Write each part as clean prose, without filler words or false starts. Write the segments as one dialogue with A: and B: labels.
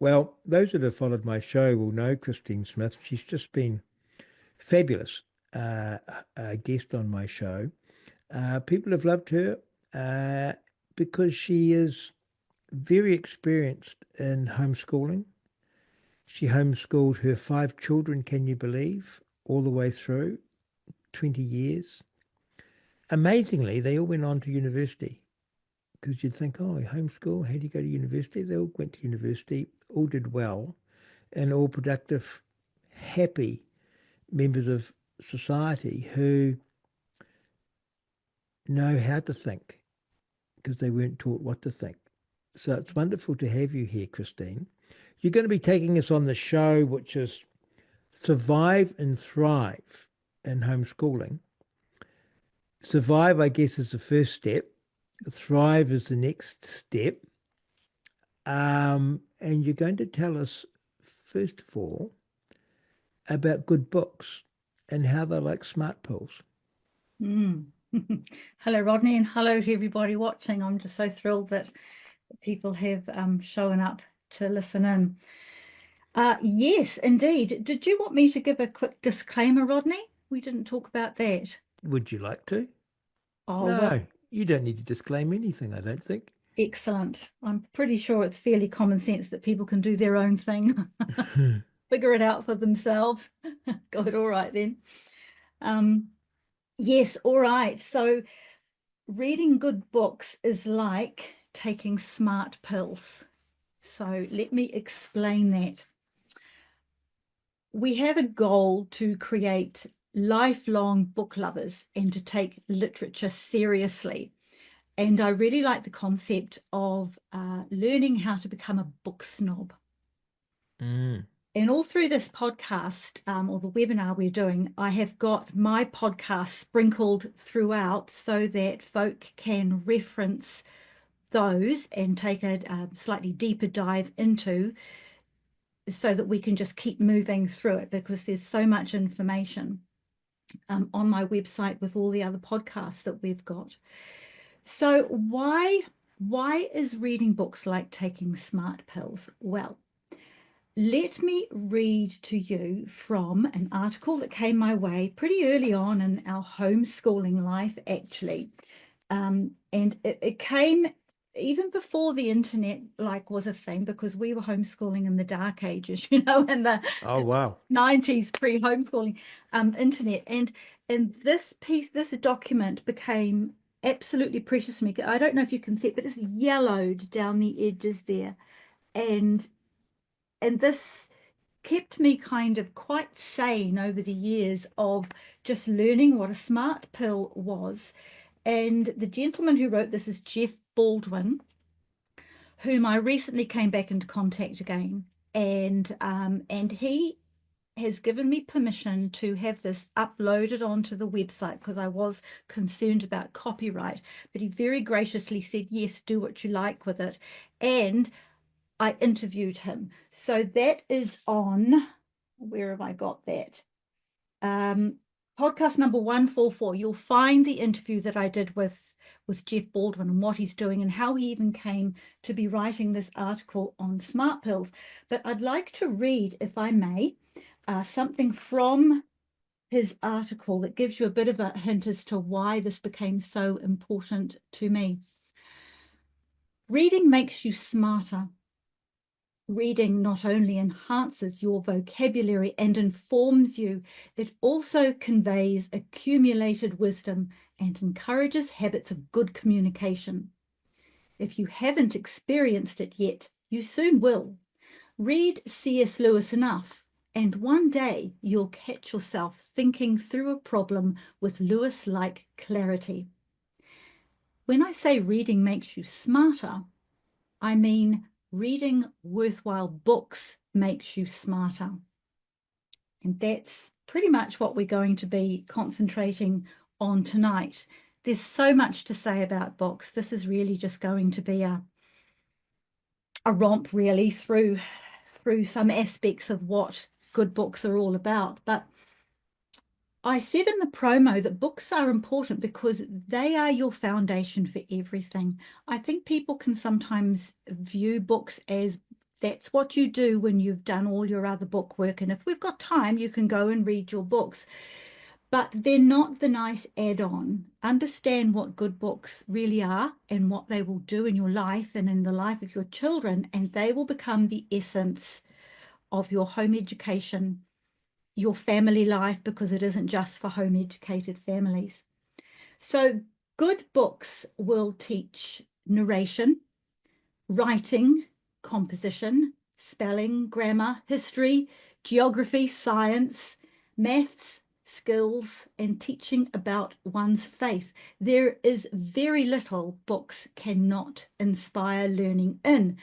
A: Well, those that have followed my show will know Christine Smith. She's just been fabulous guest on my show. People have loved her uh, because she is very experienced in homeschooling. She homeschooled her five children, can you believe, all the way through 20 years. Amazingly, they all went on to university because you'd think, oh, homeschool, how do you go to university? They all went to university, all did well, and all productive, happy members of society who know how to think because they weren't taught what to think. So it's wonderful to have you here, Christine. You're going to be taking us on the show, which is Survive and Thrive in Homeschooling. Survive, I guess, is the first step. Thrive is the next step. And you're going to tell us, first of all, about good books and how they're like smart pills.
B: Mm. Hello, Rodney, and hello to everybody watching. I'm just so thrilled that people have shown up to listen in. Yes, indeed. Did you want me to give a quick disclaimer, Rodney? We didn't talk about that.
A: Would you like to?
B: Oh, well,
A: No, you don't need to disclaim anything, I don't think.
B: excellent. I'm pretty sure it's fairly common sense that people can do their own thing, figure it out for themselves. Good, all right then. Yes, all right. So reading good books is like taking smart pills. So let me explain that. We have a goal to create lifelong book lovers and to take literature seriously. And I really like the concept of learning how to become a book snob.
A: Mm.
B: And all through this podcast or the webinar we're doing, I have got my podcast sprinkled throughout so that folk can reference those and take a slightly deeper dive into so that we can just keep moving through it because there's so much information on my website with all the other podcasts that we've got. So why is reading books like taking smart pills? Well, let me read to you from an article that came my way pretty early on in our homeschooling life, actually. And it came even before the internet was a thing because we were homeschooling in the dark ages, in the
A: Oh, wow.
B: 90s pre-homeschooling internet. And this document became absolutely precious to me. I don't know if you can see it, but it's yellowed down the edges there. And this kept me kind of quite sane over the years of just learning what a smart pill was. And the gentleman who wrote this is Jeff Baldwin, whom I recently came back into contact again. And he has given me permission to have this uploaded onto the website because I was concerned about copyright. But he very graciously said, yes, do what you like with it. And I interviewed him. So that is on, where have I got that? Podcast number 144. You'll find the interview that I did with Jeff Baldwin and what he's doing and how he even came to be writing this article on smart pills. But I'd like to read, if I may, something from his article that gives you a bit of a hint as to why this became so important to me. Reading makes you smarter. Reading not only enhances your vocabulary and informs you, it also conveys accumulated wisdom and encourages habits of good communication. If you haven't experienced it yet, you soon will. Read C.S. Lewis enough, and one day you'll catch yourself thinking through a problem with Lewis-like clarity. When I say reading makes you smarter, I mean reading worthwhile books makes you smarter. And that's pretty much what we're going to be concentrating on tonight. There's so much to say about books. This is really just going to be a romp really through some aspects of what good books are all about. But I said in the promo that books are important because they are your foundation for everything. I think people can sometimes view books as That's what you do when you've done all your other book work. And if we've got time, you can go and read your books. But they're not the nice add-on. Understand what good books really are and what they will do in your life and in the life of your children, and they will become the essence of your home education, your family life, because it isn't just for home educated families. So good books will teach narration, writing, composition, spelling, grammar, history, geography, science, maths, skills, and teaching about one's faith. There is very little books cannot inspire learning in.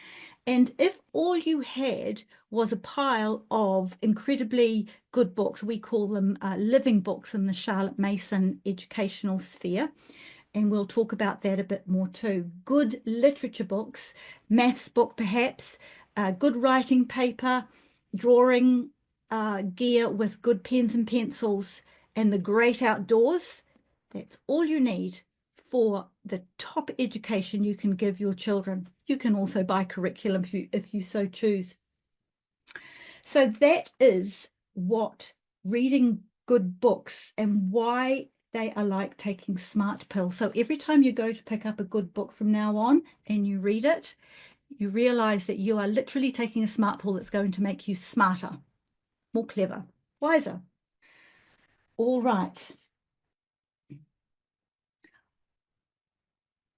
B: And if all you had was a pile of incredibly good books, we call them living books in the Charlotte Mason educational sphere, and we'll talk about that a bit more too. Good literature books, maths book perhaps, good writing paper, drawing gear with good pens and pencils, and the great outdoors. That's all you need for the top education you can give your children. You can also buy curriculum if you so choose. So that is what reading good books and why they are like taking smart pills. So every time you go to pick up a good book from now on and you read it, you realize that you are literally taking a smart pill that's going to make you smarter, more clever, wiser. All right.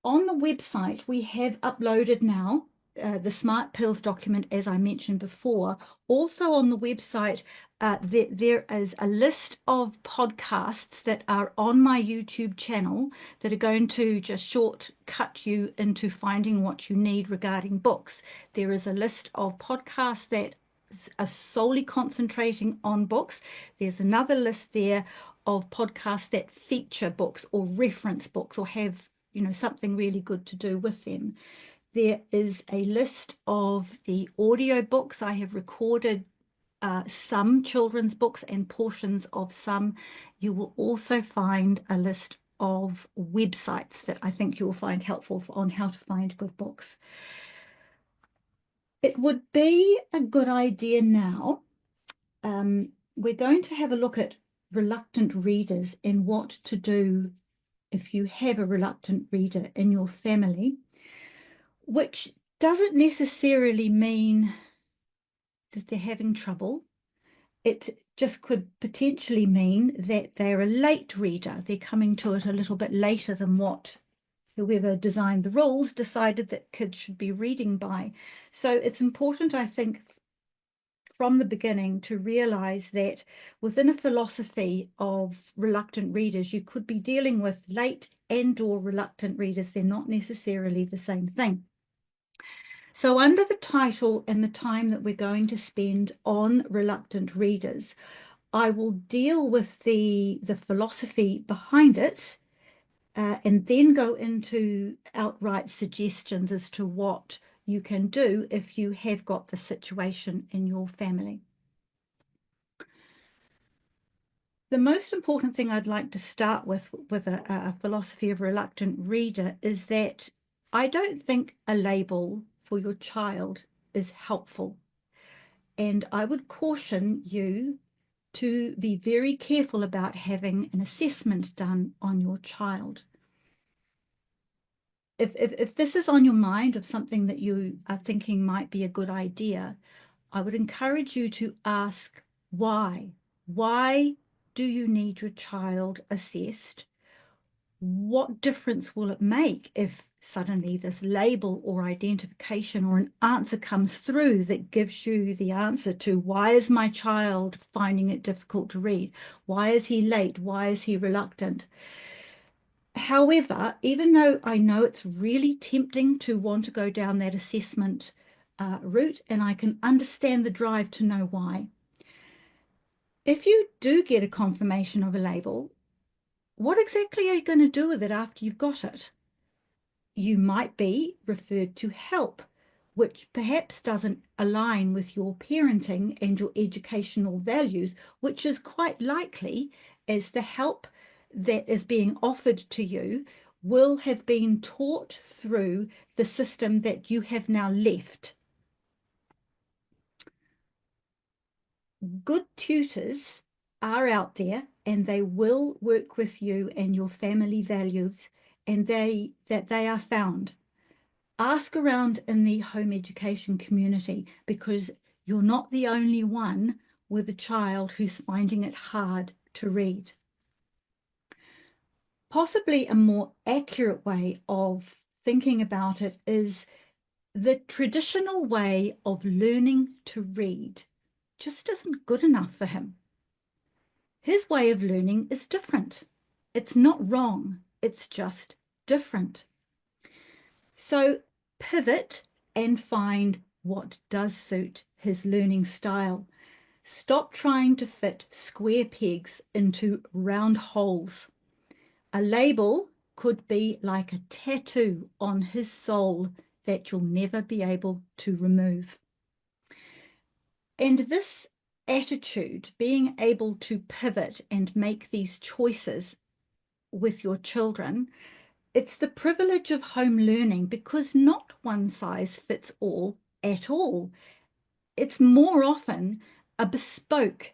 B: On the website, we have uploaded now the Smart Pills document, as I mentioned before. Also on the website, there is a list of podcasts that are on my YouTube channel that are going to just shortcut you into finding what you need regarding books. There is a list of podcasts that are solely concentrating on books. There's another list there of podcasts that feature books or reference books or have something really good to do with them. There is a list of the audio books. I have recorded some children's books and portions of some. You will also find a list of websites that I think you will find helpful on how to find good books. It would be a good idea now. We're going to have a look at reluctant readers and what to do if you have a reluctant reader in your family, which doesn't necessarily mean that they're having trouble. It just could potentially mean that they're a late reader. They're coming to it a little bit later than what whoever designed the rules decided that kids should be reading by. So it's important, I think, from the beginning to realize that within a philosophy of reluctant readers, you could be dealing with late and/or reluctant readers. They're not necessarily the same thing. So under the title and the time that we're going to spend on reluctant readers, I will deal with the philosophy behind it and then go into outright suggestions as to what you can do if you have got the situation in your family. The most important thing I'd like to start with a philosophy of reluctant reader is that I don't think a label for your child is helpful. And I would caution you to be very careful about having an assessment done on your child. If this is on your mind of something that you are thinking might be a good idea, I would encourage you to ask why. Why do you need your child assessed? What difference will it make if suddenly this label or identification or an answer comes through that gives you the answer to why is my child finding it difficult to read? Why is he late? Why is he reluctant? However, even though I know it's really tempting to want to go down that assessment route, and I can understand the drive to know why, if you do get a confirmation of a label, what exactly are you going to do with it after you've got it? You might be referred to help, which perhaps doesn't align with your parenting and your educational values, which is quite likely as the help that is being offered to you will have been taught through the system that you have now left. Good tutors are out there and they will work with you and your family values, and that they are found. Ask around in the home education community, because you're not the only one with a child who's finding it hard to read. Possibly a more accurate way of thinking about it is the traditional way of learning to read just isn't good enough for him. His way of learning is different. It's not wrong, it's just different. So pivot and find what does suit his learning style. Stop trying to fit square pegs into round holes. A label could be like a tattoo on his soul that you'll never be able to remove. And this attitude, being able to pivot and make these choices with your children, it's the privilege of home learning, because not one size fits all at all. It's more often a bespoke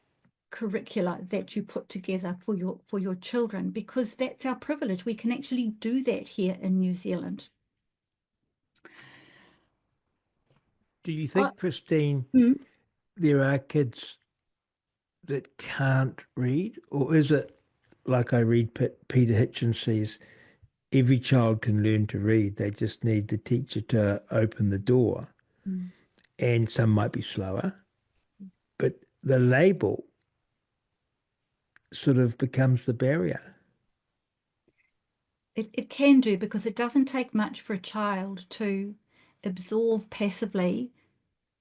B: curricula that you put together for your children, because that's our privilege. We can actually do that here in New Zealand.
A: Do you think, Christine,
B: Mm.
A: there are kids that can't read? Or is it like I read Peter Hitchens says, every child can learn to read. They just need the teacher to open the door.
B: Mm.
A: And some might be slower, but the label sort of becomes the barrier.
B: It can do, because it doesn't take much for a child to absorb passively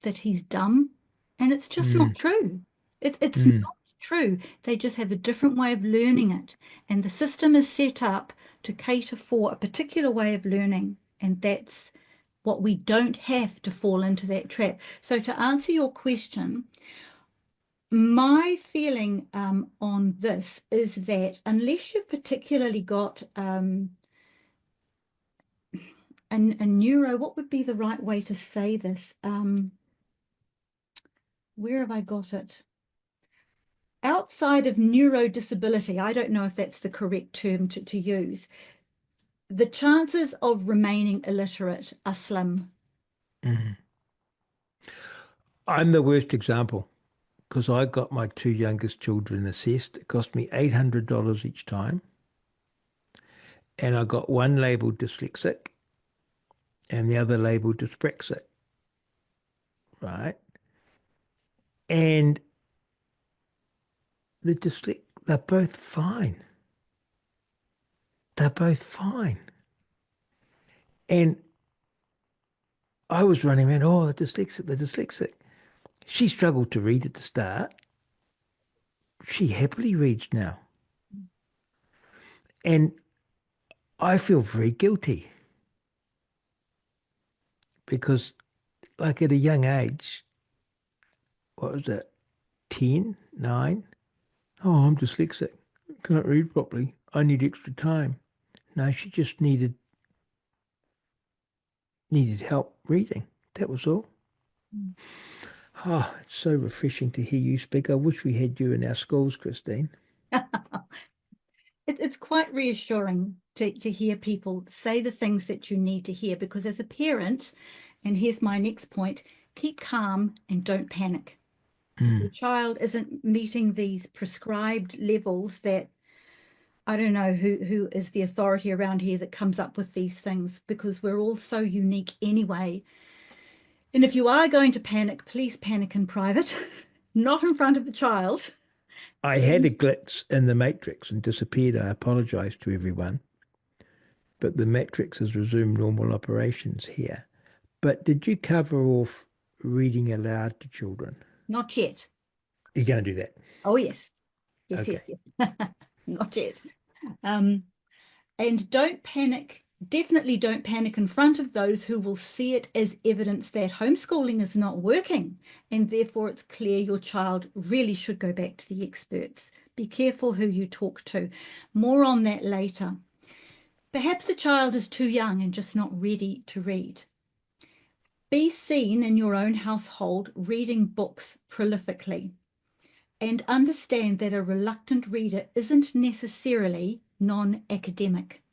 B: that he's dumb, and it's just not
A: Mm,
B: true. It's
A: mm.
B: not true. They just have a different way of learning it, and the system is set up to cater for a particular way of learning, and that's what we don't have to fall into that trap. So to answer your question, my feeling on this is that unless you've particularly got a neuro, what would be the right way to say this? Where have I got it? Outside of neurodisability, I don't know if that's the correct term to use, the chances of remaining illiterate are slim.
A: Mm. I'm the worst example because I got my two youngest children assessed. It cost me $800 each time. And I got one labeled dyslexic and the other labeled dyspraxic, right? And they're both fine. They're both fine. And I was running around, oh, the dyslexic, the dyslexic. She struggled to read at the start. She happily reads now. And I feel very guilty because, like, at a young age, what was that, 10, 9? Oh, I'm dyslexic. Can't read properly. I need extra time. No, she just needed help reading. That was all.
B: Mm.
A: Oh, it's so refreshing to hear you speak. I wish we had you in our schools, Christine.
B: It's quite reassuring to hear people say the things that you need to hear, because as a parent, and here's my next point, keep calm and don't panic. If your
A: Mm.
B: child isn't meeting these prescribed levels, that I don't know who is the authority around here that comes up with these things, because we're all so unique anyway. And if you are going to panic, please panic in private, not in front of the child.
A: I had a glitch in the matrix and disappeared. I apologise to everyone, but the matrix has resumed normal operations here. But did you cover off reading aloud to children?
B: Not yet.
A: You're going to do that.
B: Oh, yes. Yes, yes,
A: Okay.
B: yes. Not yet. Um, and don't panic. Definitely don't panic in front of those who will see it as evidence that homeschooling is not working, and therefore it's clear your child really should go back to the experts. Be careful who you talk to. More on that later. Perhaps a child is too young and just not ready to read. Be seen in your own household reading books prolifically. and understand that a reluctant reader isn't necessarily non-academic.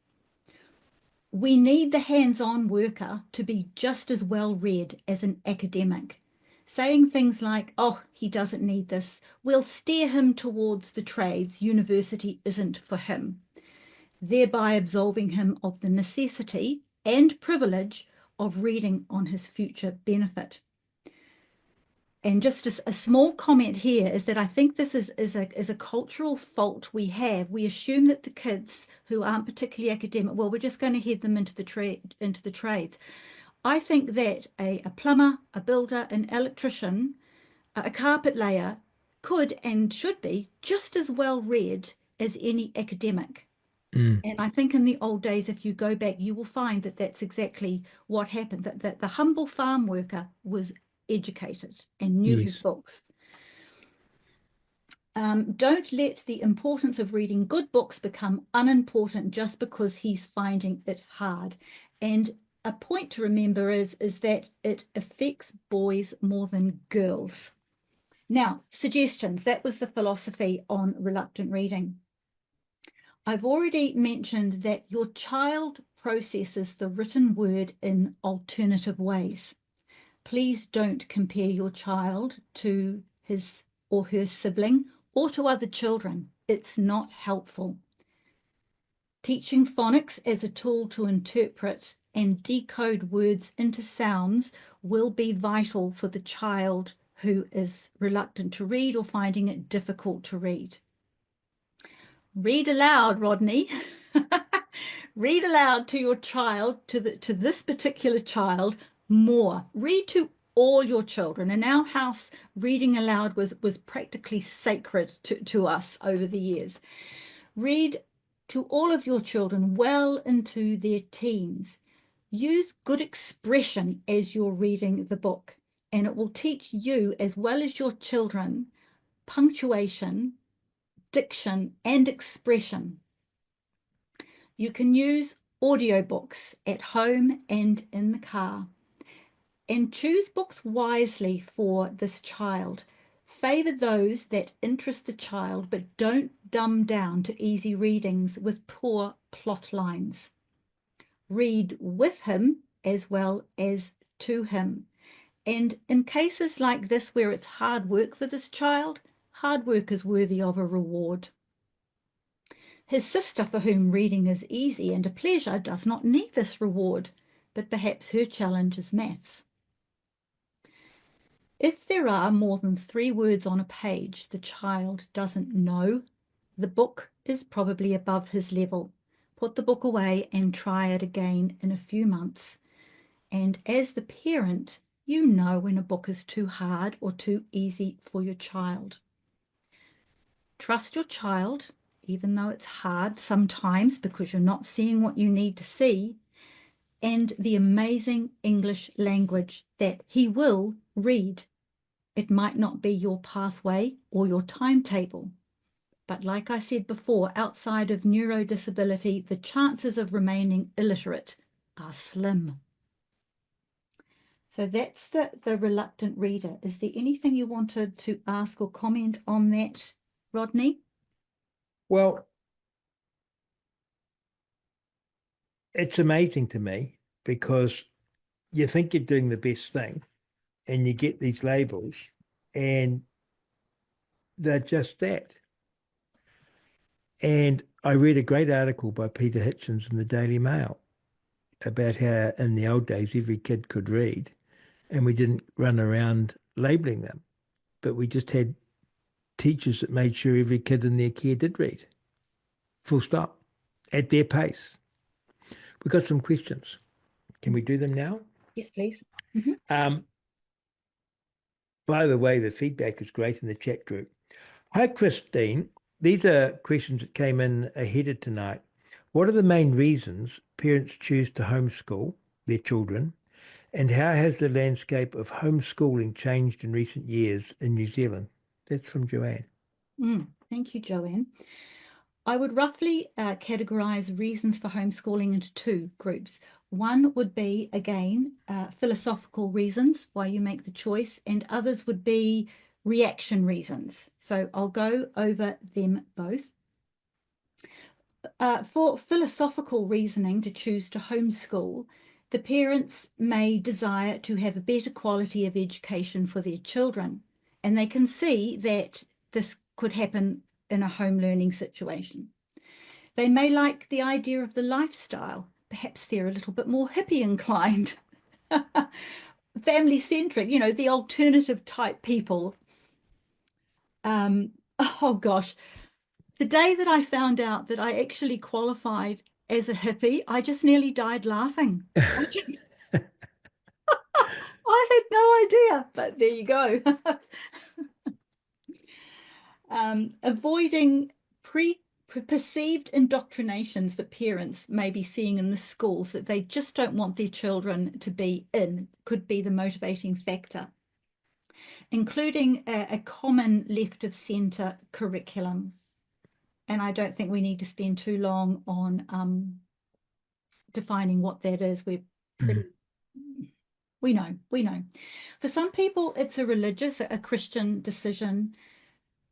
B: We need the hands-on worker to be just as well read as an academic. Saying things like, oh, he doesn't need this, will steer him towards the trades, university isn't for him, thereby absolving him of the necessity and privilege of reading on his future benefit. And just a small comment here is that I think this is a cultural fault we have. We assume that the kids who aren't particularly academic, well, we're just going to head them into the trades. I think that a plumber, a builder, an electrician, a carpet layer could and should be just as well read as any academic. And I think in the old days, if you go back, you will find that that's exactly what happened, that the humble farm worker was educated and knew his
A: Yes.
B: books. Don't let the importance of reading good books become unimportant just because he's finding it hard. And a point to remember is that it affects boys more than girls. Now, suggestions. That was the philosophy on reluctant reading. I've already mentioned that your child processes the written word in alternative ways. Please don't compare your child to his or her sibling or to other children. It's not helpful. Teaching phonics as a tool to interpret and decode words into sounds will be vital for the child who is reluctant to read or finding it difficult to read. Read aloud, Rodney. Read aloud to your child, to this particular child, more. Read to all your children. In our house, reading aloud was practically sacred to us over the years. Read to all of your children well into their teens. Use good expression as you're reading the book, and it will teach you as well as your children punctuation, diction, and expression. You can use audiobooks at home and in the car. And choose books wisely for this child. Favor those that interest the child, but don't dumb down to easy readings with poor plot lines. Read with him as well as to him. And in cases like this where it's hard work for this child, hard work is worthy of a reward. His sister, for whom reading is easy and a pleasure, does not need this reward, but perhaps her challenge is maths. If there are more than 3 words on a page the child doesn't know, the book is probably above his level. Put the book away and try it again in a few months. And as the parent, you know when a book is too hard or too easy for your child. Trust your child, even though it's hard sometimes because you're not seeing what you need to see, and the amazing English language that he will read. It might not be your pathway or your timetable, but like I said before, outside of neurodisability, the chances of remaining illiterate are slim. So that's the reluctant reader. Is there anything you wanted to ask or comment on that, Rodney?
A: Well, it's amazing to me because you think you're doing the best thing and you get these labels and they're just that. And I read a great article by Peter Hitchens in the Daily Mail about how in the old days every kid could read and we didn't run around labeling them, but we just had teachers that made sure every kid in their care did read. Full stop. At their pace. We've got some questions. Can we do them now?
B: Yes, please.
A: By the way, the feedback is great in the chat group. Hi, Christine. These are questions that came in ahead of tonight. What are the main reasons parents choose to homeschool their children? And how has the landscape of homeschooling changed in recent years in New Zealand? That's from Joanne.
B: Thank you, Joanne. I would roughly categorize reasons for homeschooling into 2 groups. One would be, again, philosophical reasons why you make the choice, and others would be reaction reasons. So I'll go over them both. For philosophical reasoning to choose to homeschool, the parents may desire to have a better quality of education for their children, and they can see that this could happen in a home learning situation. They may like the idea of the lifestyle. Perhaps they're a little bit more hippie inclined, family centric, you know, the alternative type people. Oh gosh, the day that I found out that I actually qualified as a hippie, I just nearly died laughing. I had no idea, but there you go. Avoiding perceived indoctrinations that parents may be seeing in the schools that they just don't want their children to be in could be the motivating factor, including a common left of centre curriculum. And I don't think we need to spend too long on defining what that is. We're pretty, we know. For some people, it's a religious, a Christian decision.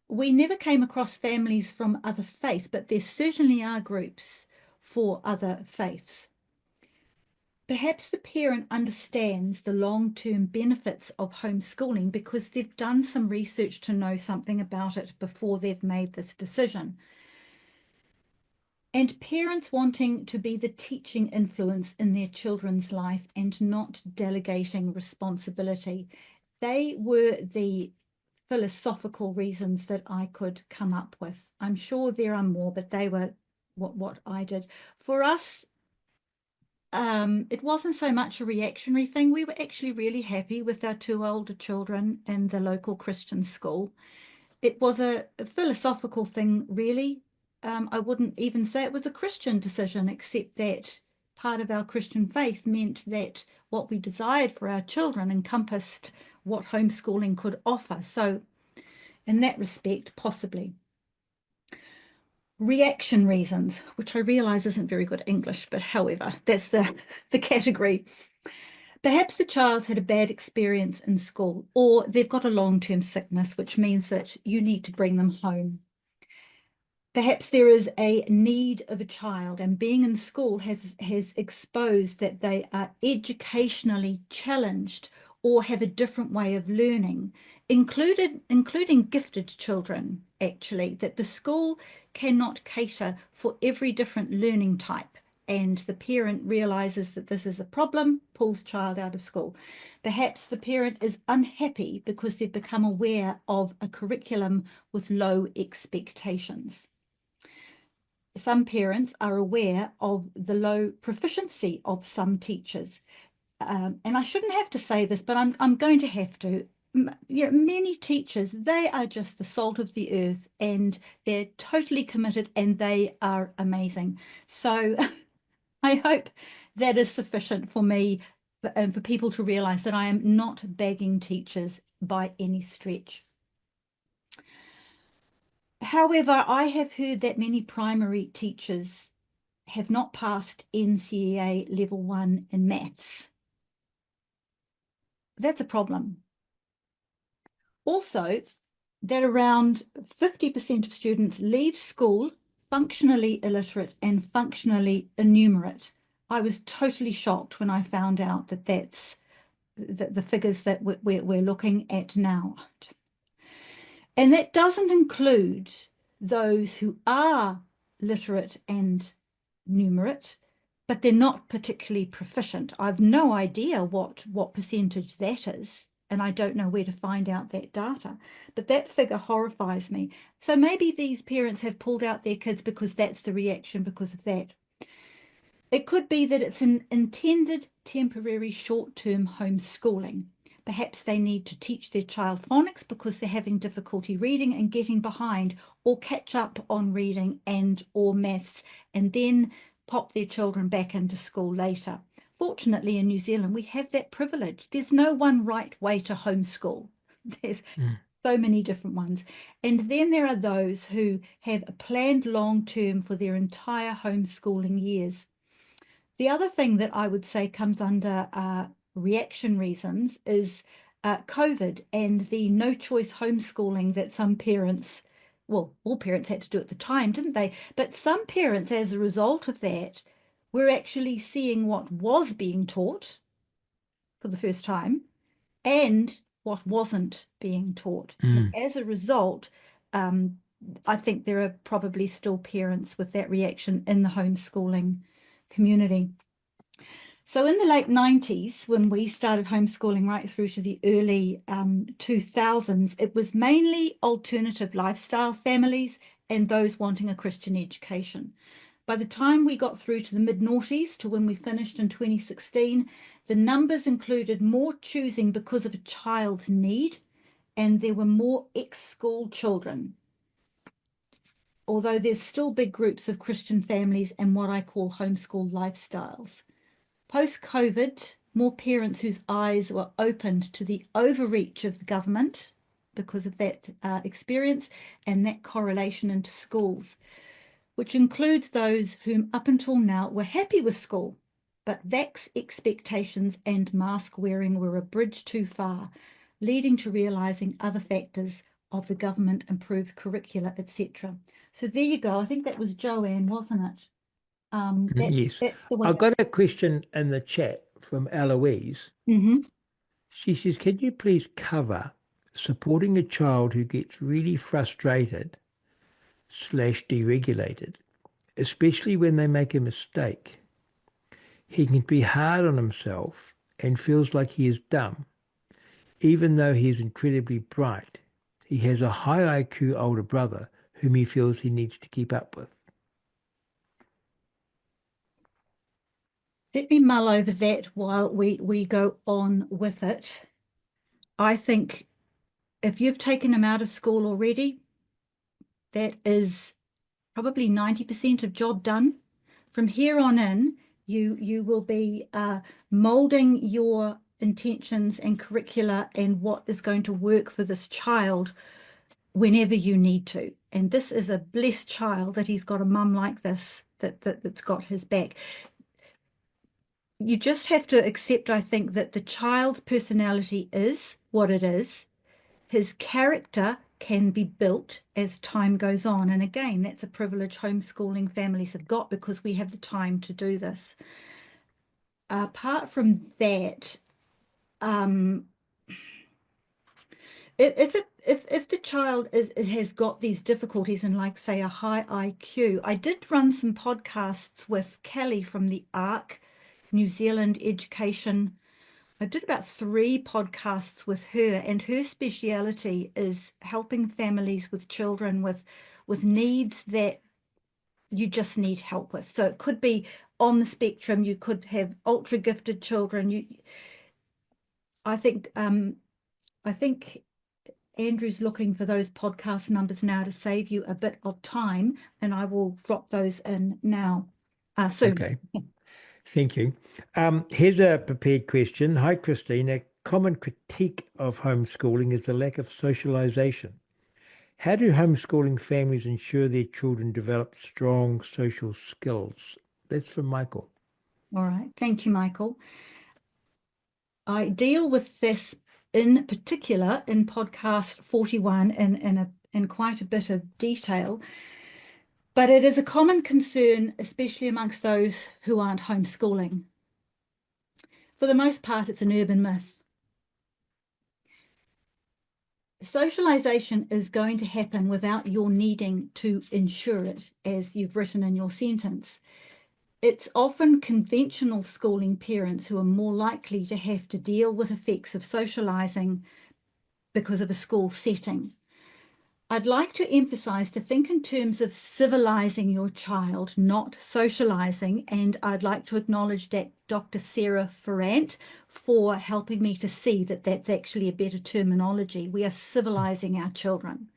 B: We never came across families from other faiths, but there certainly are groups for other faiths. Perhaps the parent understands the long-term benefits of homeschooling because they've done some research to know something about it before they've made this decision. And parents wanting to be the teaching influence in their children's life and not delegating responsibility. They were the philosophical reasons that I could come up with. I'm sure there are more, but they were what I did. For us, it wasn't so much a reactionary thing. We were actually really happy with our two older children in the local Christian school. It was a philosophical thing, really. I wouldn't even say it was a Christian decision, except that part of our Christian faith meant that what we desired for our children encompassed what homeschooling could offer. So in that respect, possibly. Reaction reasons, which I realize isn't very good English, but however, that's the category. Perhaps the child had a bad experience in school, or they've got a long-term sickness, which means that you need to bring them home. Perhaps there is a need of a child, and being in school has exposed that they are educationally challenged or have a different way of learning, including gifted children, actually, that the school cannot cater for every different learning type. And the parent realizes that this is a problem, pulls child out of school. Perhaps the parent is unhappy because they've become aware of a curriculum with low expectations. Some parents are aware of the low proficiency of some teachers. And I shouldn't have to say this, but I'm going to have to. Many teachers, they are just the salt of the earth and they're totally committed and they are amazing. So I hope that is sufficient for me and for people to realize that I am not bagging teachers by any stretch. However, I have heard that many primary teachers have not passed NCEA level 1 in maths. That's a problem. Also, that around 50% of students leave school functionally illiterate and functionally enumerate. I was totally shocked when I found out that that's the figures that we're looking at now. And that doesn't include those who are literate and numerate, but they're not particularly proficient. I've no idea what percentage that is, and I don't know where to find out that data, but that figure horrifies me. So maybe these parents have pulled out their kids because that's the reaction because of that. It could be that it's an intended temporary short-term homeschooling. Perhaps they need to teach their child phonics because they're having difficulty reading and getting behind, or catch up on reading and or maths, and then pop their children back into school later. Fortunately, in New Zealand, we have that privilege. There's no one right way to homeschool. There's so many different ones. And then there are those who have a planned long term for their entire homeschooling years. The other thing that I would say comes under reaction reasons is COVID and the no-choice homeschooling that some parents, well, all parents had to do at the time, didn't they? But some parents, as a result of that, were actually seeing what was being taught for the first time and what wasn't being taught. And as a result, I think there are probably still parents with that reaction in the homeschooling community. So in the late 90s, when we started homeschooling right through to the early 2000s, it was mainly alternative lifestyle families and those wanting a Christian education. By the time we got through to the mid-noughties to when we finished in 2016, the numbers included more choosing because of a child's need, and there were more ex-school children. Although there's still big groups of Christian families and what I call homeschool lifestyles. Post-COVID, more parents whose eyes were opened to the overreach of the government because of that experience and that correlation into schools, which includes those whom up until now were happy with school, but vax expectations and mask wearing were a bridge too far, leading to realizing other factors of the government improved curricula, etc. So there you go. I think that was Joanne, wasn't it?
A: Yes.
B: That's the way.
A: I got a question in the chat from Eloise. She says, can you please cover supporting a child who gets really frustrated / deregulated, especially when they make a mistake? He can be hard on himself and feels like he is dumb, even though he is incredibly bright. He has a high IQ older brother whom he feels he needs to keep up with.
B: Let me mull over that while we go on with it. I think if you've taken him out of school already, that is probably 90% of job done. From here on in, you will be molding your intentions and curricula and what is going to work for this child whenever you need to. And this is a blessed child that he's got a mum like this that's got his back. You just have to accept, I think, that the child's personality is what it is. His character can be built as time goes on. And again, that's a privilege homeschooling families have got because we have the time to do this. Apart from that, if the child has got these difficulties and like say a high IQ, I did run some podcasts with Kelly from the ARC, New Zealand Education. I did about 3 podcasts with her, and her speciality is helping families with children with needs that you just need help with. So it could be on the spectrum, you could have ultra gifted children. I think Andrew's looking for those podcast numbers now to save you a bit of time, and I will drop those in now soon.
A: Okay. Thank you. Here's a prepared question. Hi, Christine. A common critique of homeschooling is the lack of socialization. How do homeschooling families ensure their children develop strong social skills? That's from Michael.
B: All right. Thank you, Michael. I deal with this in particular in podcast 41 in quite a bit of detail. But it is a common concern, especially amongst those who aren't homeschooling. For the most part, it's an urban myth. Socialization is going to happen without your needing to ensure it, as you've written in your sentence. It's often conventional schooling parents who are more likely to have to deal with effects of socializing because of a school setting. I'd like to emphasize to think in terms of civilizing your child, not socializing. And I'd like to acknowledge that Dr. Sarah Ferrant for helping me to see that that's actually a better terminology. We are civilizing our children.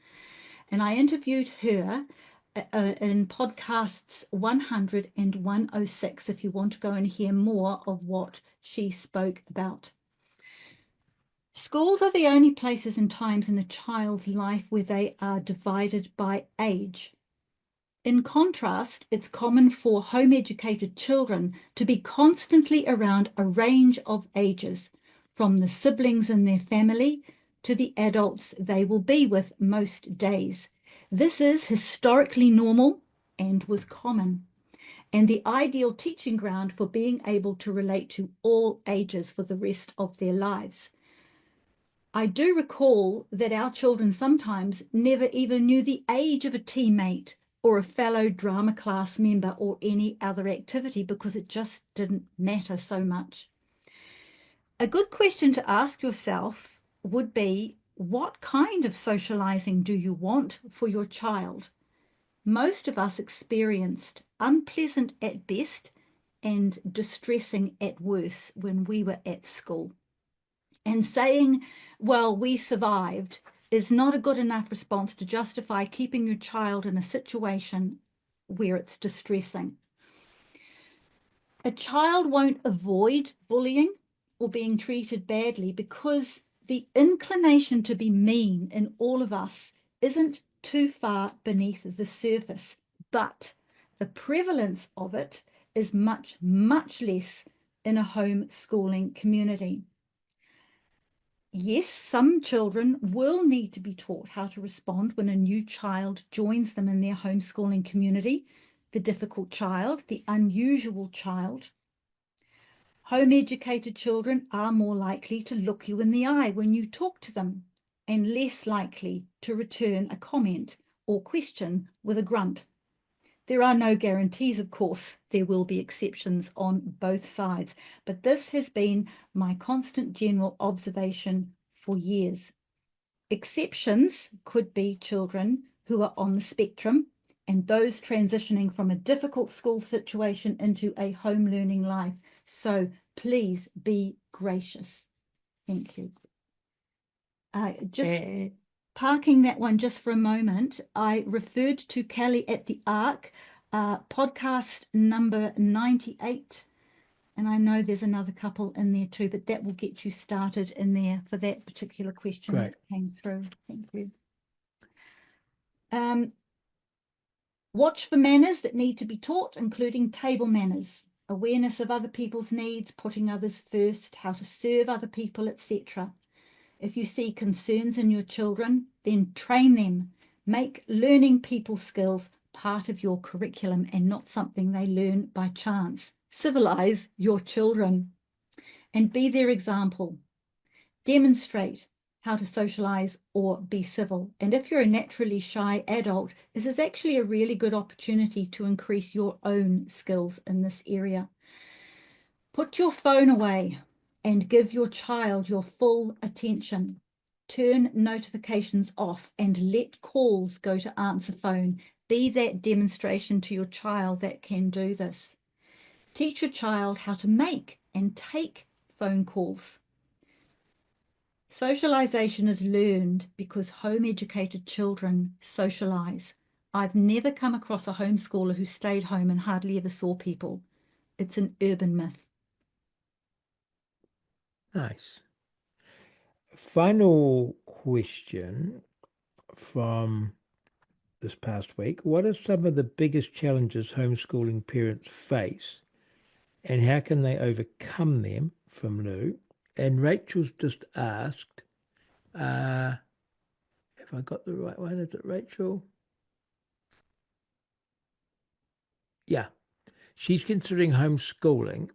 B: And I interviewed her in podcasts 100 and 106 if you want to go and hear more of what she spoke about. Schools are the only places and times in a child's life where they are divided by age. In contrast, it's common for home-educated children to be constantly around a range of ages, from the siblings in their family to the adults they will be with most days. This is historically normal and was common, and the ideal teaching ground for being able to relate to all ages for the rest of their lives. I do recall that our children sometimes never even knew the age of a teammate or a fellow drama class member or any other activity because it just didn't matter so much. A good question to ask yourself would be, what kind of socializing do you want for your child? Most of us experienced unpleasant at best and distressing at worst when we were at school. And saying, well, we survived, is not a good enough response to justify keeping your child in a situation where it's distressing. A child won't avoid bullying or being treated badly because the inclination to be mean in all of us isn't too far beneath the surface, but the prevalence of it is much, much less in a homeschooling community. Yes, some children will need to be taught how to respond when a new child joins them in their homeschooling community, the difficult child, the unusual child. Home-educated children are more likely to look you in the eye when you talk to them and less likely to return a comment or question with a grunt. There are no guarantees, of course. There will be exceptions on both sides, but this has been my constant general observation for years. Exceptions could be children who are on the spectrum and those transitioning from a difficult school situation into a home learning life. So please be gracious. Thank you. Just parking that one just for a moment, I referred to Kelly at the Ark, podcast number 98. And I know there's another couple in there too, but that will get you started in there for that particular question that came through. Thank you. Watch for manners that need to be taught, including table manners, awareness of other people's needs, putting others first, how to serve other people, etc. If you see concerns in your children, then train them. Make learning people skills part of your curriculum and not something they learn by chance. Civilize your children and be their example. Demonstrate how to socialize or be civil. And if you're a naturally shy adult, this is actually a really good opportunity to increase your own skills in this area. Put your phone away and give your child your full attention. Turn notifications off and let calls go to answer phone. Be that demonstration to your child that can do this. Teach your child how to make and take phone calls. Socialization is learned because home-educated children socialize. I've never come across a homeschooler who stayed home and hardly ever saw people. It's an urban myth.
A: Nice. Final question from this past week. What are some of the biggest challenges homeschooling parents face and how can they overcome them? From Lou. And Rachel's just asked, have I got the right one? Is it Rachel? Yeah. She's considering homeschooling,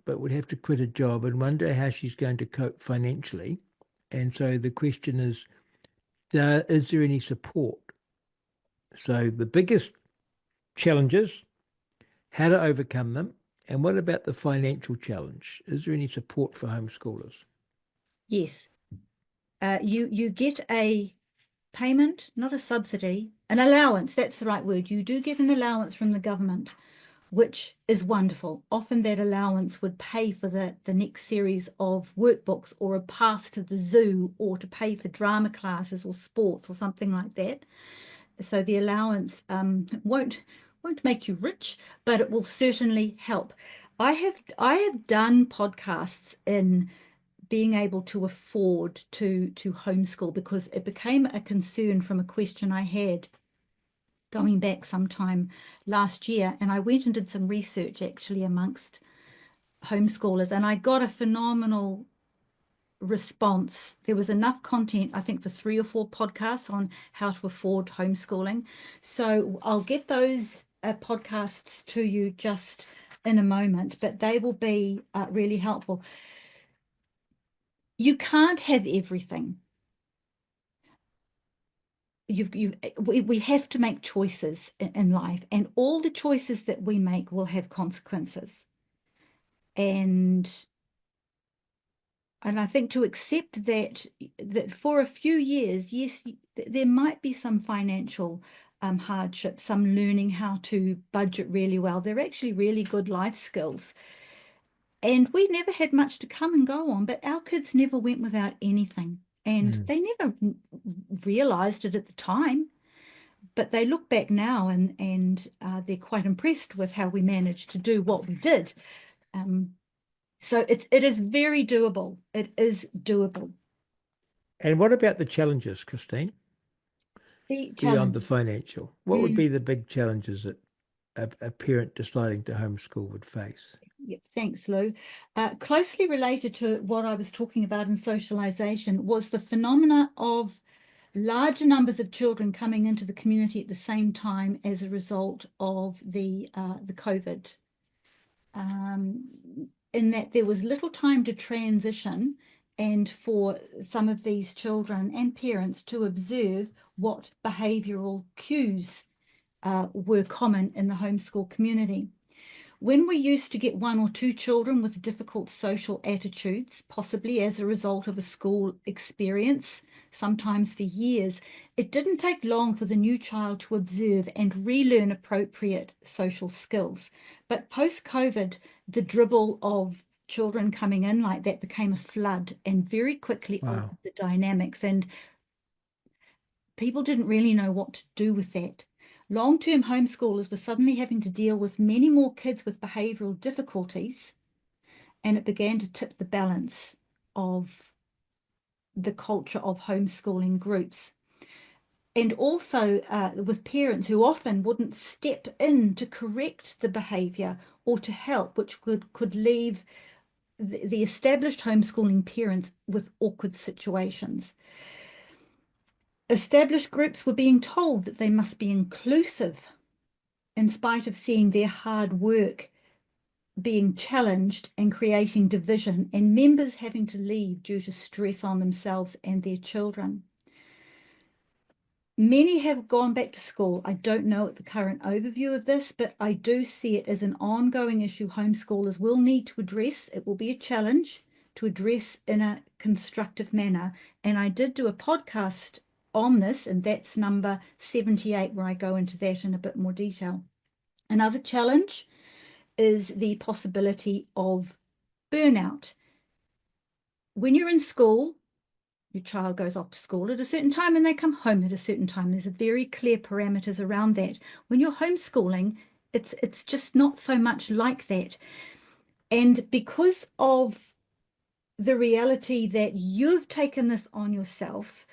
A: but would have to quit a job and wonder how she's going to cope financially. And so the question is there any support? So the biggest challenges, how to overcome them, and what about the financial challenge? Is there any support for homeschoolers?
B: Yes. You get a payment, not a subsidy, an allowance, that's the right word. You do get an allowance from the government, which is wonderful. Often that allowance would pay for the next series of workbooks or a pass to the zoo or to pay for drama classes or sports or something like that. So the allowance won't make you rich, but it will certainly help. I have done podcasts in being able to afford to homeschool because it became a concern from a question I had going back sometime last year, and I went and did some research actually amongst homeschoolers, and I got a phenomenal response. There was enough content, I think, for 3 or 4 podcasts on how to afford homeschooling. So I'll get those podcasts to you just in a moment, but they will be really helpful. You can't have everything. We have to make choices in life, and all the choices that we make will have consequences. And I think to accept that for a few years, yes, there might be some financial hardship, some learning how to budget really well. They're actually really good life skills. And we never had much to come and go on, but our kids never went without anything. And they never realized it at the time. But they look back now and they're quite impressed with how we managed to do what we did. So it is very doable. It is doable.
A: And what about the challenges, Christine, beyond the financial? What would be the big challenges that a parent deciding to homeschool would face?
B: Yep, thanks, Lou. Closely related to what I was talking about in socialization was the phenomena of larger numbers of children coming into the community at the same time as a result of the COVID. In that there was little time to transition and for some of these children and parents to observe what behavioural cues were common in the homeschool community. When we used to get 1 or 2 children with difficult social attitudes, possibly as a result of a school experience, sometimes for years, it didn't take long for the new child to observe and relearn appropriate social skills. But post-COVID, the dribble of children coming in like that became a flood and very quickly altered the dynamics, and people didn't really know what to do with that. Long-term homeschoolers were suddenly having to deal with many more kids with behavioural difficulties, and it began to tip the balance of the culture of homeschooling groups. And also with parents who often wouldn't step in to correct the behaviour or to help, which could leave the established homeschooling parents with awkward situations. Established groups were being told that they must be inclusive in spite of seeing their hard work being challenged and creating division, and members having to leave due to stress on themselves and their children. Many have gone back to school. I don't know the current overview of this, but I do see it as an ongoing issue homeschoolers will need to address. It will be a challenge to address in a constructive manner. And I did do a podcast on this, and that's number 78, where I go into that in a bit more detail. Another challenge is the possibility of burnout. When you're in school, your child goes off to school at a certain time and they come home at a certain time. There's a very clear parameters around that. When you're homeschooling, it's just not so much like that. And because of the reality that you've taken this on yourself,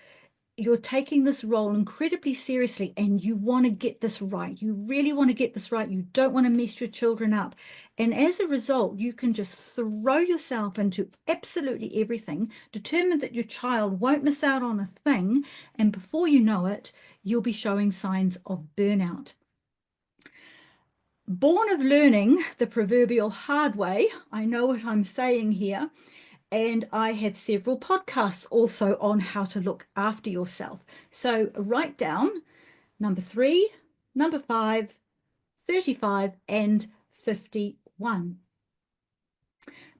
B: you're taking this role incredibly seriously, and you want to get this right. You really want to get this right. You don't want to mess your children up. And as a result, you can just throw yourself into absolutely everything, determined that your child won't miss out on a thing. And before you know it, you'll be showing signs of burnout. Born of learning the proverbial hard way, I know what I'm saying here. And I have several podcasts also on how to look after yourself. So write down number 3, number 5, 35, and 51.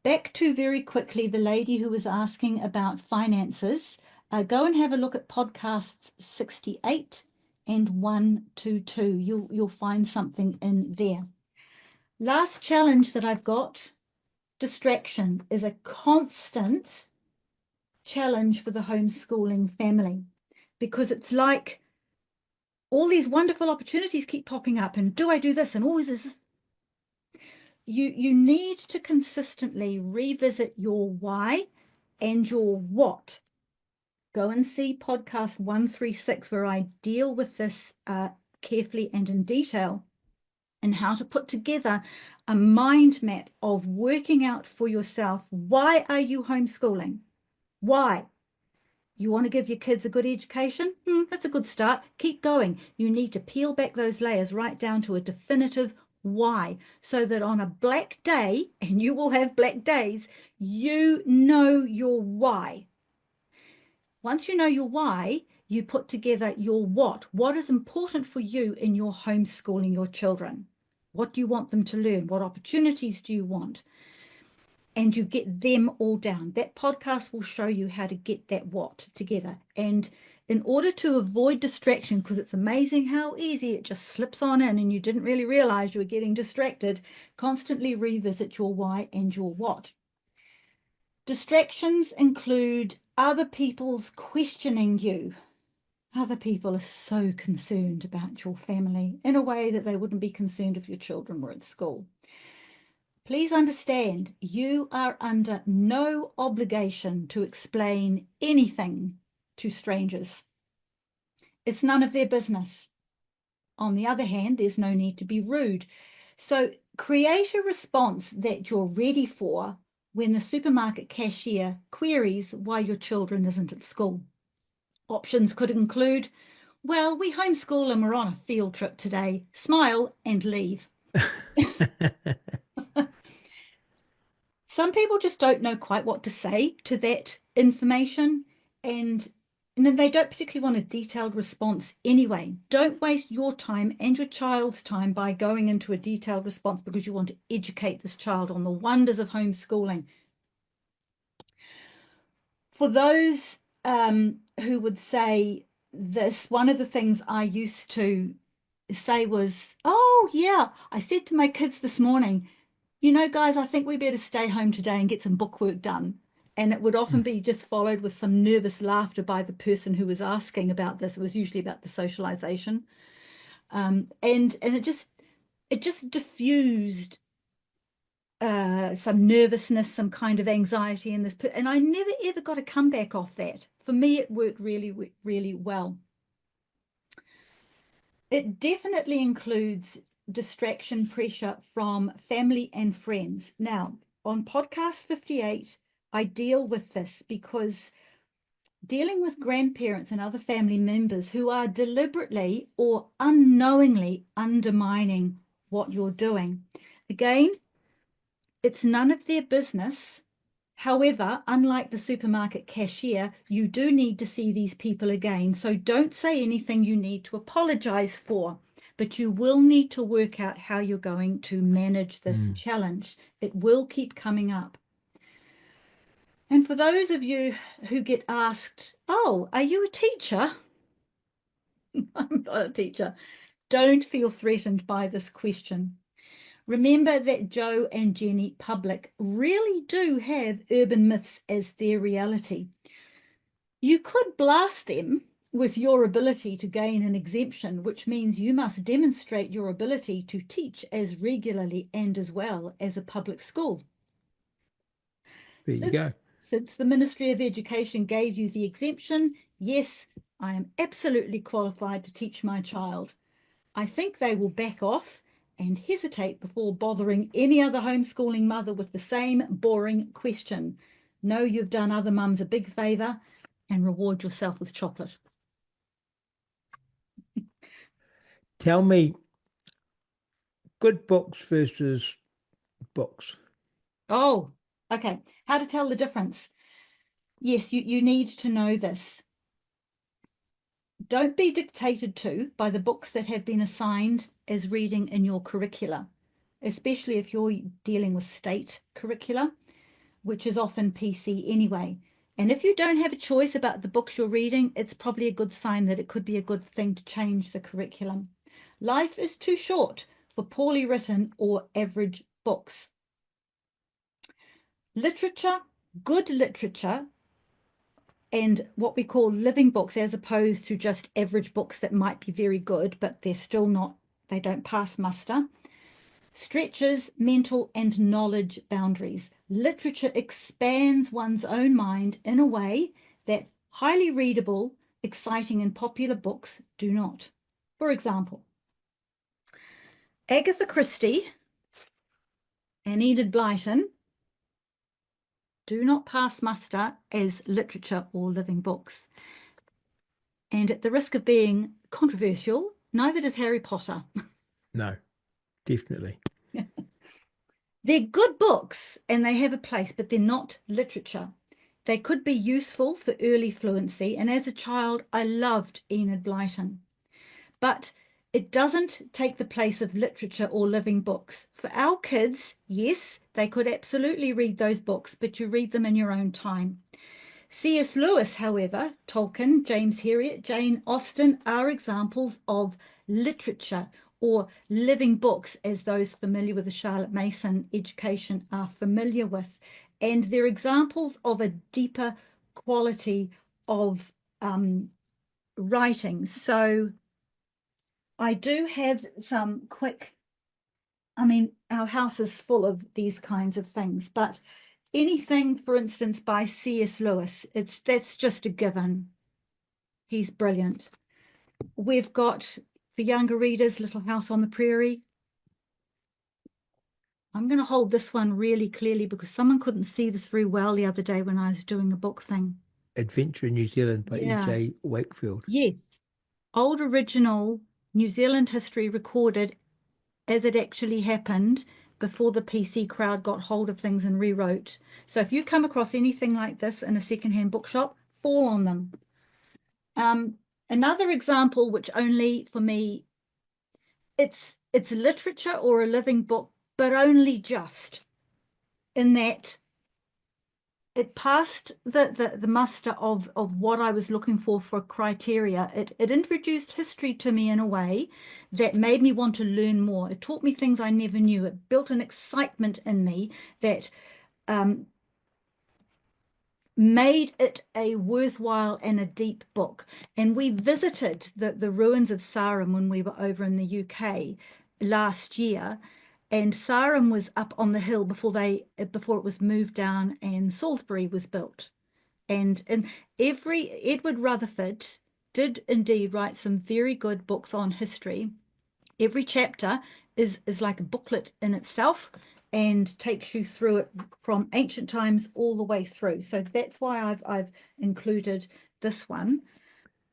B: Back to very quickly the lady who was asking about finances. Go and have a look at podcasts 68 and 122. You'll find something in there. Last challenge that I've got. Distraction is a constant challenge for the homeschooling family, because it's like all these wonderful opportunities keep popping up, and do I do this, and always is this. You need to consistently revisit your why and your what. Go and see podcast 136, where I deal with this carefully and in detail, and how to put together a mind map of working out for yourself, why are you homeschooling? Why? You want to give your kids a good education? That's a good start. Keep going. You need to peel back those layers right down to a definitive why, so that on a black day, and you will have black days, you know your why. Once you know your why, you put together your what. What is important for you in your homeschooling your children? What do you want them to learn? What opportunities do you want? And you get them all down. That podcast will show you how to get that what together. And in order to avoid distraction, because it's amazing how easy it just slips on in and you didn't really realize you were getting distracted, constantly revisit your why and your what. Distractions include other people's questioning you. Other people are so concerned about your family in a way that they wouldn't be concerned if your children were at school. Please understand, you are under no obligation to explain anything to strangers. It's none of their business. On the other hand, there's no need to be rude. So create a response that you're ready for when the supermarket cashier queries why your children isn't at school. Options could include, well, we homeschool and we're on a field trip today. Smile and leave. Some people just don't know quite what to say to that information, and they don't particularly want a detailed response anyway. Don't waste your time and your child's time by going into a detailed response because you want to educate this child on the wonders of homeschooling. For those who would say this, one of the things I used to say was, oh, yeah, I said to my kids this morning, you know, guys, I think we better stay home today and get some bookwork done. And it would often be just followed with some nervous laughter by the person who was asking about this. It was usually about the socialization. And it just diffused some nervousness, some kind of anxiety in this. And I never ever got a comeback off that. For me, it worked really, really well. It definitely includes distraction pressure from family and friends. Now, on podcast 58, I deal with this because dealing with grandparents and other family members who are deliberately or unknowingly undermining what you're doing. Again, it's none of their business. However, unlike the supermarket cashier, you do need to see these people again. So don't say anything you need to apologize for, but you will need to work out how you're going to manage this challenge. It will keep coming up. And for those of you who get asked, oh, are you a teacher? I'm not a teacher. Don't feel threatened by this question. Remember that Joe and Jenny Public really do have urban myths as their reality. You could blast them with your ability to gain an exemption, which means you must demonstrate your ability to teach as regularly and as well as a public school.
A: There you go.
B: Since the Ministry of Education gave you the exemption, yes, I am absolutely qualified to teach my child. I think they will back off and hesitate before bothering any other homeschooling mother with the same boring question. Know you've done other mums a big favour and reward yourself with chocolate.
A: Tell me, good books versus books.
B: Oh, okay. How to tell the difference. Yes, you need to know this. Don't be dictated to by the books that have been assigned as reading in your curricula, especially if you're dealing with state curricula, which is often PC anyway. And if you don't have a choice about the books you're reading, it's probably a good sign that it could be a good thing to change the curriculum. Life is too short for poorly written or average books. Literature, good literature, and what we call living books, as opposed to just average books that might be very good, but they're still not, they don't pass muster, stretches mental and knowledge boundaries. Literature expands one's own mind in a way that highly readable, exciting, and popular books do not. For example, Agatha Christie and Enid Blyton do not pass muster as literature or living books. And at the risk of being controversial, neither does Harry Potter.
A: No, definitely.
B: They're good books and they have a place, but they're not literature. They could be useful for early fluency, and as a child, I loved Enid Blyton. But it doesn't take the place of literature or living books. For our kids, yes, they could absolutely read those books, but you read them in your own time. C.S. Lewis, however, Tolkien, James Herriot, Jane Austen are examples of literature or living books, as those familiar with the Charlotte Mason education are familiar with. And they're examples of a deeper quality of writing. So I do have some quick, I mean, our house is full of these kinds of things, but anything, for instance, by C.S. Lewis, that's just a given. He's brilliant. We've got, for younger readers, Little House on the Prairie. I'm going to hold this one really clearly because someone couldn't see this very well the other day when I was doing a book thing.
A: Adventure in New Zealand by
B: Yeah.
A: E.J. Wakefield.
B: Yes. Old original New Zealand history recorded as it actually happened before the PC crowd got hold of things and rewrote. So if you come across anything like this in a secondhand bookshop, fall on them. Another example, which only for me, it's literature or a living book, but only just in that it passed the muster of what I was looking for criteria. It introduced history to me in a way that made me want to learn more. It taught me things I never knew. It built an excitement in me that made it a worthwhile and a deep book. And we visited the ruins of Sarum when we were over in the UK last year. And Sarum was up on the hill before it was moved down and Salisbury was built. And Edward Rutherford did indeed write some very good books on history. Every chapter is like a booklet in itself and takes you through it from ancient times all the way through. So that's why I've included this one.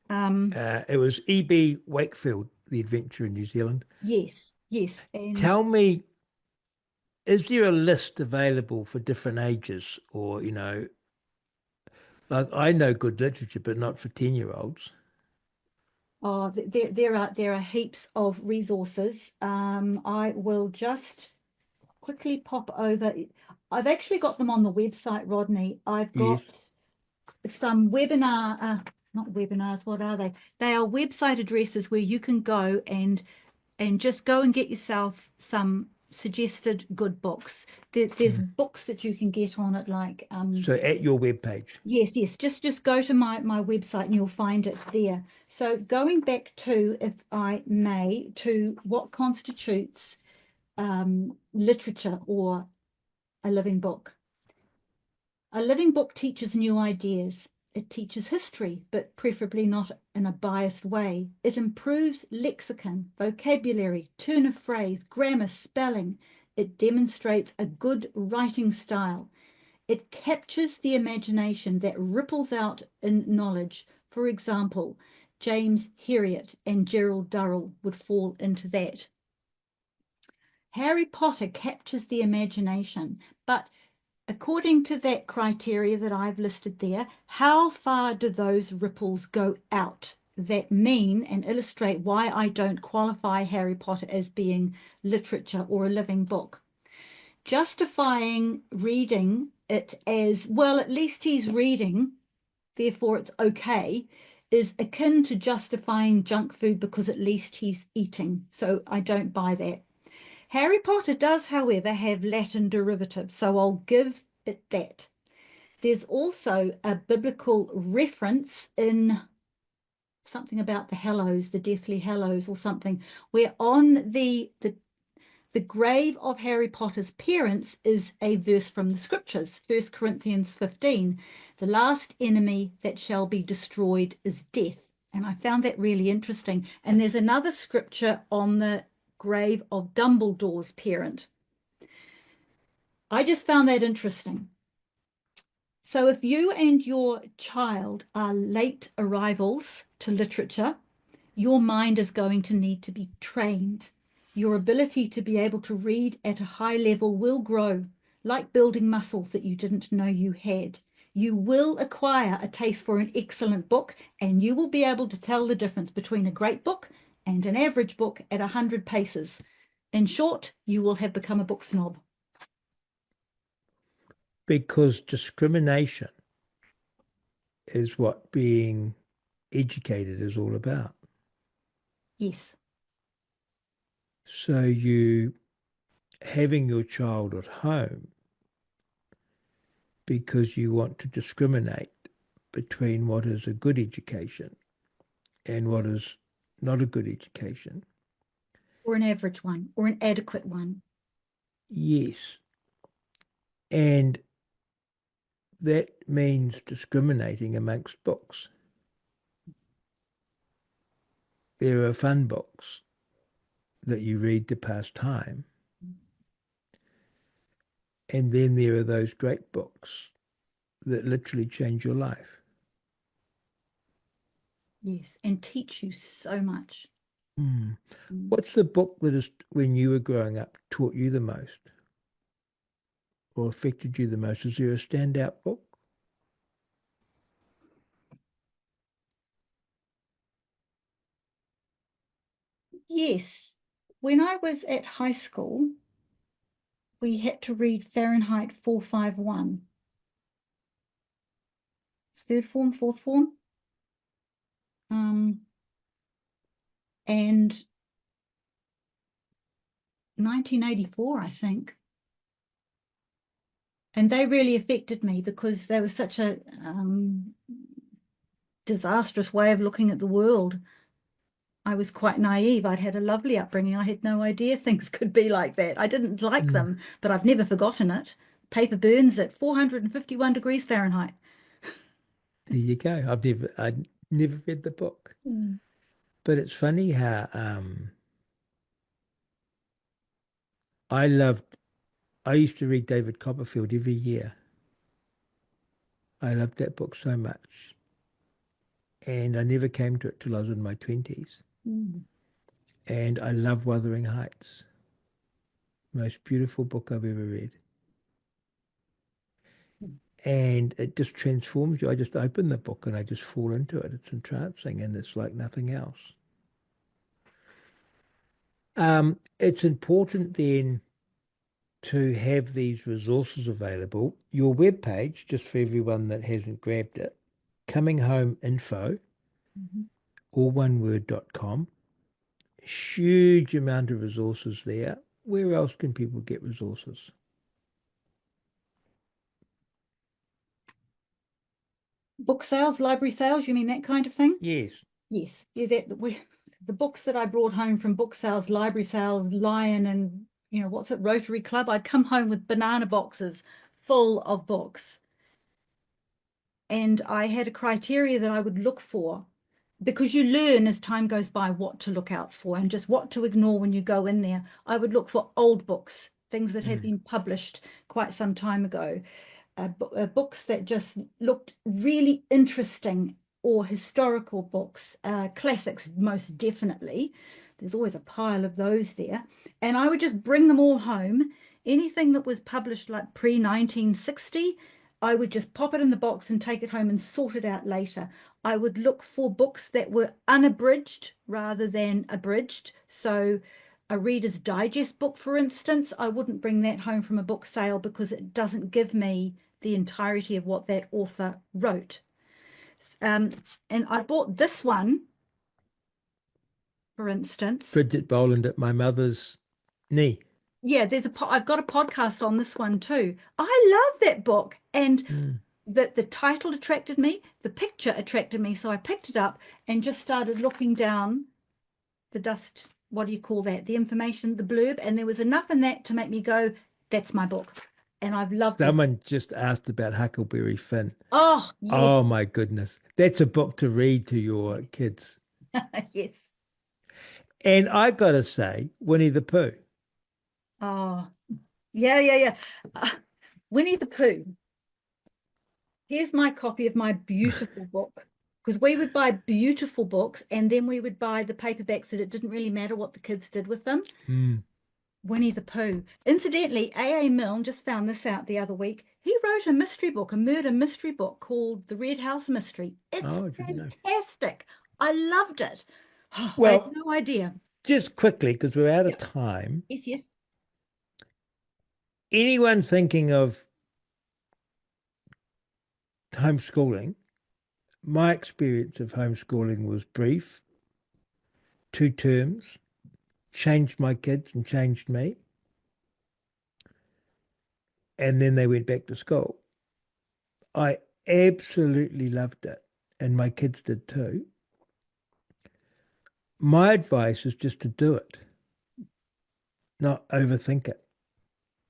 A: It was E.B. Wakefield, The Adventure in New Zealand.
B: Yes. And
A: Tell me, is there a list available for different ages, or like I know good literature, but not for 10-year-olds?
B: there are heaps of resources. I will just quickly pop over. I've actually got them on the website, Rodney. I've got
A: Yes.
B: some webinar, not webinars, what are they? They are website addresses where you can go and just go and get yourself some suggested good books. There's books that you can get on it, like
A: So at your webpage.
B: yes, just go to my website and you'll find it there. So going back to, if I may, to what constitutes literature or a living book. A living book teaches new ideas. It teaches history, but preferably not in a biased way. It improves lexicon, vocabulary, turn of phrase, grammar, spelling. It demonstrates a good writing style. It captures the imagination that ripples out in knowledge. For example, James Herriot and Gerald Durrell would fall into that. Harry Potter captures the imagination, but according to that criteria that I've listed there, how far do those ripples go out that mean and illustrate why I don't qualify Harry Potter as being literature or a living book? Justifying reading it as, well, at least he's reading, therefore it's okay, is akin to justifying junk food because at least he's eating. So I don't buy that. Harry Potter does, however, have Latin derivatives, so I'll give it that. There's also a biblical reference in something about the Hallows, the Deathly Hallows or something, where on the grave of Harry Potter's parents is a verse from the scriptures, 1 Corinthians 15. The last enemy that shall be destroyed is death. And I found that really interesting. And there's another scripture on the grave of Dumbledore's parent. I just found that interesting. So if you and your child are late arrivals to literature, your mind is going to need to be trained. Your ability to be able to read at a high level will grow, like building muscles that you didn't know you had. You will acquire a taste for an excellent book, and you will be able to tell the difference between a great book and an average book at 100 paces. In short, you will have become a book snob.
A: Because discrimination is what being educated is all about.
B: Yes,
A: So you having your child at home because you want to discriminate between what is a good education and what is not a good education.
B: or an average one, or an adequate one.
A: Yes. And that means discriminating amongst books. There are fun books that you read to pass time, and then there are those great books that literally change your life.
B: Yes, and teach you so much.
A: Hmm.
B: Mm.
A: What's the book that is, when you were growing up, taught you the most or affected you the most? Is there a standout book?
B: Yes, when I was at high school, we had to read Fahrenheit 451. Third form, fourth form. Um, and 1984, I think. And they really affected me because they were such a disastrous way of looking at the world. I was quite naive. I'd had a lovely upbringing. I had no idea things could be like that. I didn't like
A: Mm,
B: them, but I've never forgotten it. Paper burns at 451 degrees Fahrenheit.
A: there you go. I'd never read the book,
B: Mm.
A: but it's funny how I loved. I used to read David Copperfield every year. I loved that book so much, and I never came to it till I was in my 20s.
B: Mm.
A: And I love Wuthering Heights. Most beautiful book I've ever read. And it just transforms you. I just open the book and I just fall into it. It's entrancing and it's like nothing else. It's important then to have these resources available. Your webpage, just for everyone that hasn't grabbed it, coming home info,
B: Mhm.
A: all one word.com. Huge amount of resources there. Where else can people get resources?
B: Book sales, library sales, you mean that kind of thing?
A: Yes.
B: Yes. Yeah, the books that I brought home from book sales, library sales, Lion and what's it, Rotary Club, I'd come home with banana boxes full of books. And I had a criteria that I would look for because you learn as time goes by what to look out for and just what to ignore when you go in there. I would look for old books, things that had
A: Mm.
B: been published quite some time ago, books that just looked really interesting, or historical books, classics, most definitely. There's always a pile of those there. And I would just bring them all home. Anything that was published like pre-1960, I would just pop it in the box and take it home and sort it out later. I would look for books that were unabridged rather than abridged. So a Reader's Digest book, for instance, I wouldn't bring that home from a book sale because it doesn't give me the entirety of what that author wrote. Um, and I bought this one, for instance.
A: Bridget Boland at my mother's knee.
B: Yeah, I've got a podcast on this one too. I love that book, and
A: Mm.
B: the title attracted me, the picture attracted me, so I picked it up and just started looking down the dust. What do you call that? The information, the blurb, and there was enough in that to make me go, "That's my book," and I've loved this.
A: Someone just asked about Huckleberry Finn.
B: Oh yes,
A: Oh my goodness. That's a book to read to your kids.
B: yes.
A: And I gotta say, Winnie the Pooh.
B: Oh yeah, yeah, yeah. Uh, Winnie the Pooh. Here's my copy of my beautiful book. Because we would buy beautiful books and then we would buy the paperbacks that it didn't really matter what the kids did with them.
A: Mm.
B: Winnie the Pooh. Incidentally, A.A. Milne just found this out the other week. He wrote a mystery book, a murder mystery book called The Red House Mystery. It's
A: Oh, I didn't know.
B: fantastic. I loved it. Oh, I had
A: Well,
B: no idea.
A: just quickly, because we're out of
B: Yep.
A: time,
B: Yes, yes.
A: anyone thinking of homeschooling, my experience of homeschooling was brief, 2 terms, changed my kids and changed me. And then they went back to school. I absolutely loved it. And my kids did too. My advice is just to do it, not overthink it.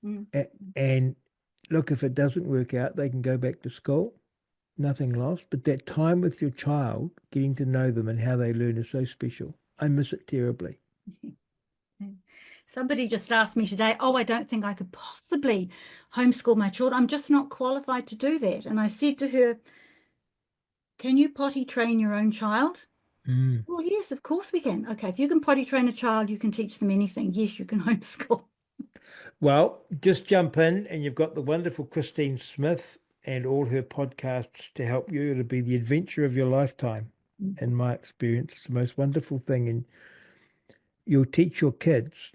B: Mm.
A: And look, if it doesn't work out, they can go back to school. Nothing lost. But that time with your child, getting to know them and how they learn is so special. I miss it terribly.
B: Somebody just asked me today, oh, I don't think I could possibly homeschool my children. I'm just not qualified to do that. And I said to her, can you potty train your own child?
A: Mm.
B: Well, yes, of course we can. Okay, if you can potty train a child, you can teach them anything. Yes, you can homeschool.
A: Well, just jump in, and you've got the wonderful Christine Smith and all her podcasts to help you. It'll be the adventure of your lifetime. In my experience, it's the most wonderful thing. And you'll teach your kids,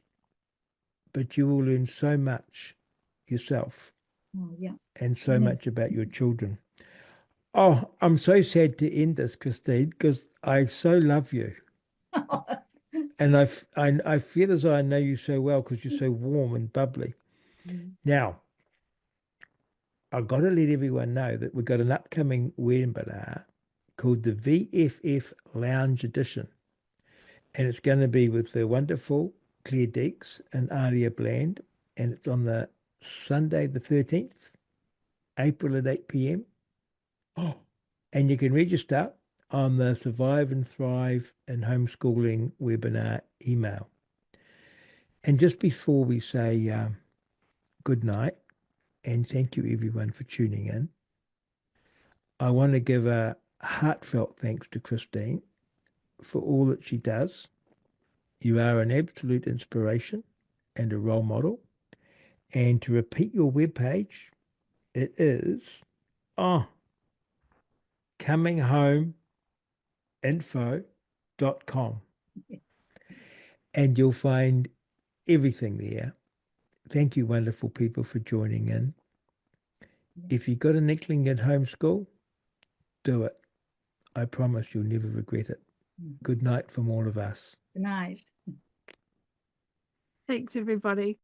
A: but you will learn so much yourself
B: Oh, yeah.
A: and so much about your children. Oh, I'm so sad to end this, Christine, because I so love you. And I feel as though I know you so well because you're so warm and bubbly. Now, I've got to let everyone know that we've got an upcoming webinar called the VFF Lounge Edition. And it's going to be with the wonderful Claire Deeks and Aria Bland. And it's on the Sunday, the 13th, April at 8 p.m. Oh. And you can register on the Survive and Thrive in Homeschooling webinar email. And just before we say good night, and thank you everyone for tuning in, I want to give a heartfelt thanks to Christine for all that she does. You are an absolute inspiration and a role model. And to repeat your webpage, it is cominghomeinfo.com. And you'll find everything there. Thank you, wonderful people, for joining in. If you've got an inkling at homeschool, do it. I promise you'll never regret it. Good night from all of us.
B: Good night.
C: Thanks, everybody.